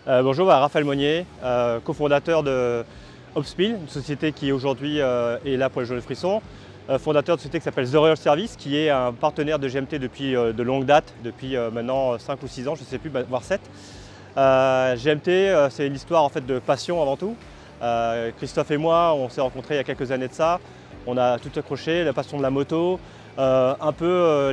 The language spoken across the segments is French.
Bonjour, Raphaël Monnier, cofondateur de Hopsmill, une société qui aujourd'hui est là pour les jaunes frissons. Fondateur d'une société qui s'appelle The Royal Service, qui est un partenaire de GMT depuis de longue date, depuis maintenant 5 ou 6 ans, je ne sais plus, voire 7. GMT, c'est une histoire en fait de passion avant tout. Christophe et moi, on s'est rencontrés il y a quelques années de ça. On a tout accroché, la passion de la moto, un peu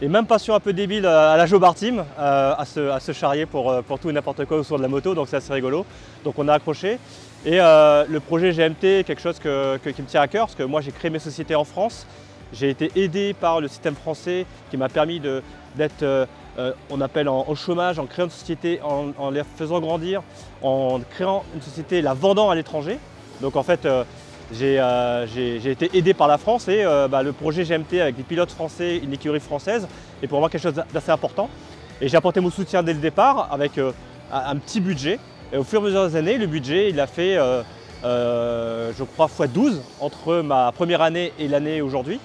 les mêmes passions un peu débiles à la Joe Bar Team, à se charrier pour tout et n'importe quoi autour de la moto, donc c'est assez rigolo. Donc on a accroché. Et le projet GMT est quelque chose qui me tient à cœur, parce que moi j'ai créé mes sociétés en France. J'ai été aidé par le système français qui m'a permis d'être, on appelle au chômage, en créant une société, en les faisant grandir, en créant une société, la vendant à l'étranger. Donc en fait, j'ai été aidé par la France et le projet GMT avec des pilotes français, une écurie française est pour moi quelque chose d'assez important. Et j'ai apporté mon soutien dès le départ avec un petit budget. Et au fur et à mesure des années, le budget il a fait, je crois, x12 entre ma première année et l'année aujourd'hui.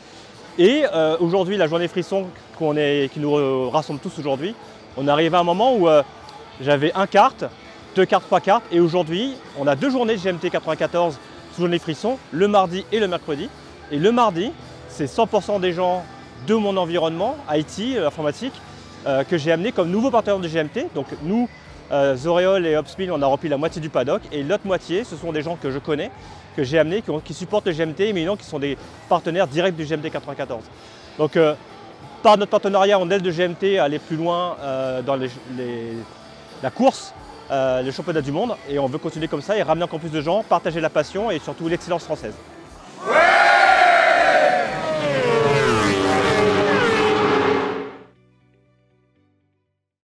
Et aujourd'hui, la journée frisson qui nous rassemble tous aujourd'hui, on est arrivé à un moment où j'avais 1 kart, 2 karts, 3 karts. Et aujourd'hui, on a 2 journées de GMT 94 sous journée frisson, le mardi et le mercredi. Et le mardi, c'est 100% des gens de mon environnement, IT, informatique, que j'ai amené comme nouveaux partenaires de GMT. Donc nous, The Royal et Hopsmill, on a rempli la moitié du paddock. Et l'autre moitié, ce sont des gens que je connais, que j'ai amenés, qui supportent le GMT, mais qui sont des partenaires directs du GMT 94. Donc par notre partenariat, on aide le GMT à aller plus loin dans la course, le championnat du monde, et on veut continuer comme ça et ramener encore plus de gens, partager la passion et surtout l'excellence française.